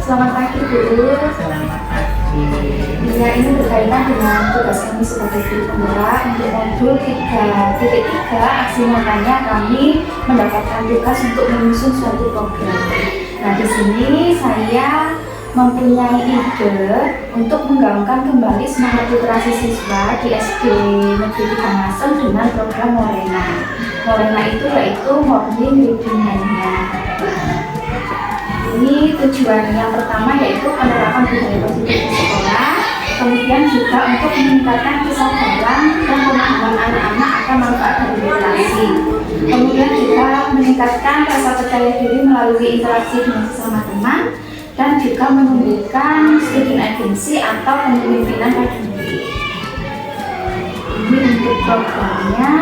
Selamat pagi Bu. Selamat pagi. Ya, ini berkaitan dengan tugas kami sebagai guru penggerak untuk modul 3.3 aksi nyatanya kami mendapatkan tugas untuk menyusun suatu program. Nah, di sini saya mempunyai ide untuk menggaungkan kembali semangat literasi siswa di SD Negeri 3 Ngasem dengan program Morena. Morena itu yaitu Morning Reading Mania. Ini tujuan yang pertama yaitu penerapan budaya positif di sekolah, kemudian juga untuk meningkatkan kesadaran dan pemahaman anak-anak akan manfaat dari literasi, kemudian juga meningkatkan rasa percaya diri melalui interaksi dengan sesama teman, dan juga menumbuhkan student agency atau kepemimpinan pada diri. Ini untuk programnya.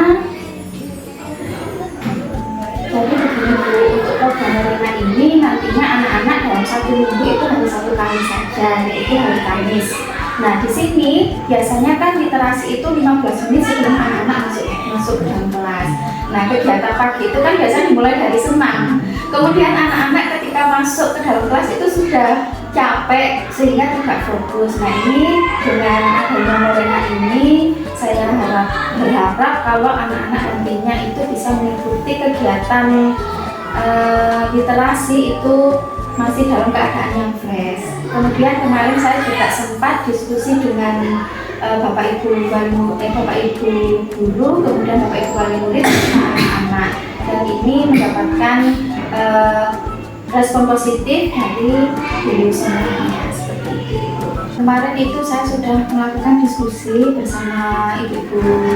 Jadi begini Bu, untuk program Morena ini nantinya anak-anak dalam 1 minggu itu hanya 1 kali saja, yaitu hari Kamis. Nah, di sini biasanya kan literasi itu 15 menit sebelum anak-anak masuk ke dalam kelas. Nah, kegiatan pagi itu kan biasanya dimulai dari senam. Kemudian anak-anak ketika masuk ke dalam kelas itu sudah capek sehingga tidak fokus. Nah, ini dengan adanya Morena ini saya berharap kalau anak-anak nantinya itu bisa mengikuti kegiatan literasi itu masih dalam keadaan yang fresh. Kemudian kemarin saya juga sempat diskusi dengan Bapak Ibu guru, kemudian Bapak Ibu wali murid dan anak-anak, dan ini mendapatkan respon positif dari beliau semuanya seperti itu. Kemarin itu saya sudah melakukan diskusi bersama ibu-ibu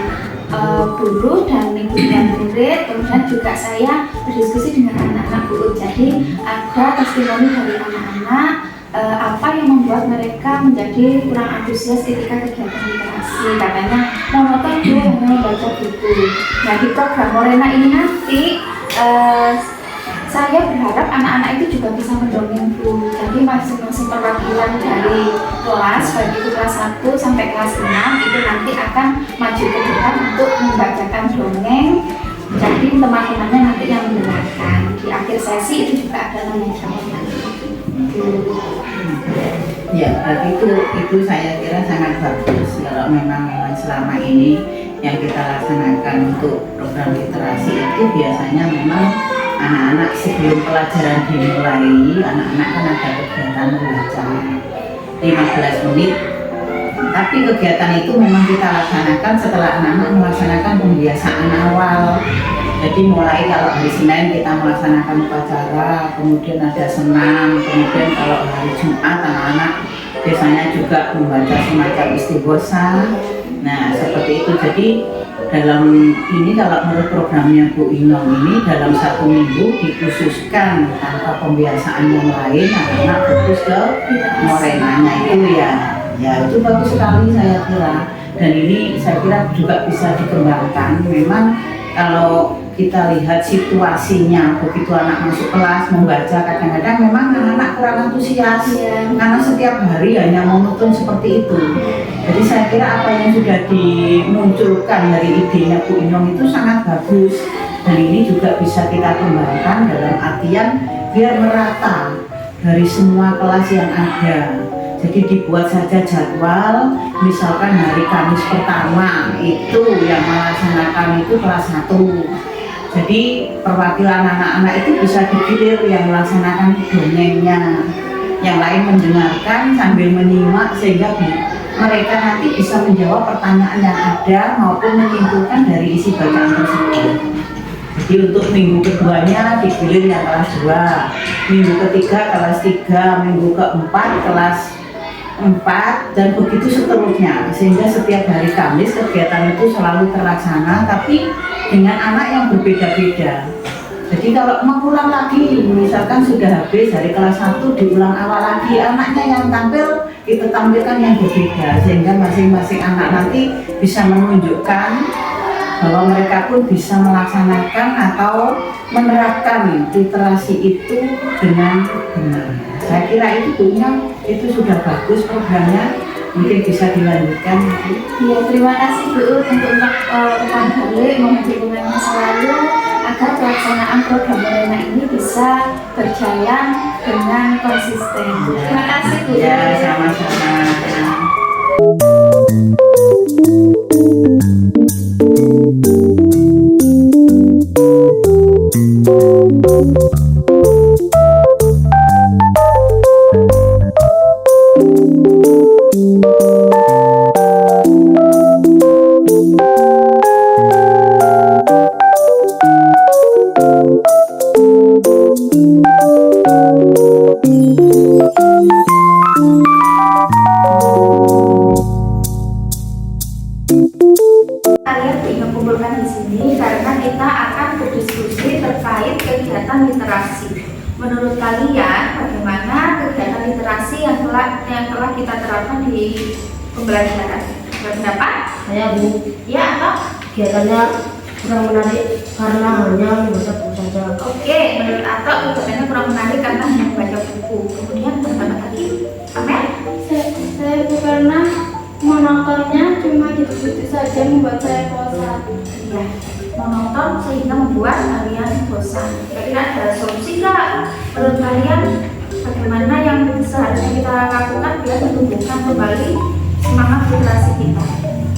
guru dan ibu wali murid, kemudian juga saya berdiskusi dengan anak-anak Bu. Jadi ada testimoni dari anak-anak apa yang membuat mereka menjadi kurang antusias ketika kegiatan literasi. Katanya monoton Bu, hanya membaca buku. Nah, di program Morena ini nanti saya berharap anak-anak itu juga bisa mendongeng Bu. Jadi masing-masing perwakilan dari kelas, baik itu kelas 1 sampai kelas 6 itu nanti akan maju ke depan untuk membacakan dongeng. Jadi teman-temannya nanti yang mendengarkan. Di akhir sesi itu juga ada namanya jawab. Ya, berarti itu saya kira sangat bagus kalau memang selama ini yang kita laksanakan untuk program literasi itu biasanya memang anak-anak sebelum pelajaran dimulai, anak-anak kan ada kegiatan membaca 15 menit. Tapi kegiatan itu memang kita laksanakan setelah anak-anak melaksanakan pembiasaan awal. Jadi mulai kalau hari Senin kita melaksanakan upacara, kemudian ada senam, kemudian kalau hari Jumat anak-anak biasanya juga membaca semacam istighosah. Nah, seperti itu. Jadi dalam ini kalau menurut programnya Bu Inong ini dalam 1 minggu dikhususkan tanpa pembiasaan yang lain, anak-anak fokus ke Morenanya itu ya. Ya, itu bagus sekali saya kira. Dan ini saya kira juga bisa dikembangkan. Memang kalau kita lihat situasinya begitu anak masuk kelas membaca, kadang-kadang memang anak-anak kurang antusias karena setiap hari hanya monoton seperti itu. Jadi saya kira apa yang sudah dimunculkan dari idenya Bu Inong itu sangat bagus, dan ini juga bisa kita kembangkan dalam artian biar merata dari semua kelas yang ada. Jadi dibuat saja jadwal, misalkan hari Kamis pertama itu yang melaksanakan itu kelas 1. Jadi perwakilan anak-anak itu bisa digilir yang melaksanakan dongengnya, yang lain mendengarkan sambil menyimak sehingga mereka nanti bisa menjawab pertanyaan yang ada maupun menyimpulkan dari isi bacaan tersebut. Jadi untuk minggu keduanya digilir yang kelas 2, minggu ketiga kelas 3, minggu keempat kelas 4, dan begitu seterusnya, sehingga setiap hari Kamis kegiatan itu selalu terlaksana tapi dengan anak yang berbeda-beda. Jadi kalau mengulang lagi, misalkan sudah habis dari kelas 1 diulang awal lagi, anaknya yang tampil kita tampilkan yang berbeda sehingga masing-masing anak nanti bisa menunjukkan bahwa mereka pun bisa melaksanakan atau menerapkan literasi itu dengan benar. Saya kira itu punya itu sudah bagus programnya, mungkin bisa dilanjutkan. Ya, terima kasih Bu untuk umpan balik mohon dukungannya selalu agar pelaksanaan program Morena ini bisa berjalan dengan konsisten. Terima kasih Bu. Ya, sama-sama. Kalian ingin kumpulkan di sini karena kita akan berdiskusi terkait kegiatan literasi. Menurut kalian, bagaimana kegiatan literasi yang telah kita terapkan di pembelajaran? Berpendapat? Saya Bu, Ya atau? kegiatannya kurang menarik karena hanya membaca buku saja. Oke, menurut Atok kegiatannya kurang menarik karena hanya membaca buku. Kemudian berpendapat lagi, Amel? Saya karena monotonnya cuma gitu-gitu saja membuat saya bosan. Ya, monoton sehingga membuat kalian bosan. Kira-kira ada solusi nggak? Menurut kalian bagaimana yang seharusnya kita lakukan biar menumbuhkan kembali semangat literasi kita?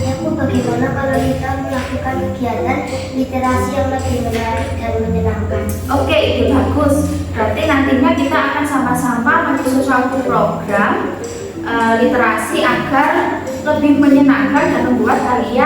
Ya Bu, bagaimana kalau kita melakukan kegiatan literasi yang lebih menarik dan menyenangkan? Oke, ide bagus. Berarti nantinya kita akan sama-sama menyusun suatu program literasi agar lebih menyenangkan dan membuat kalian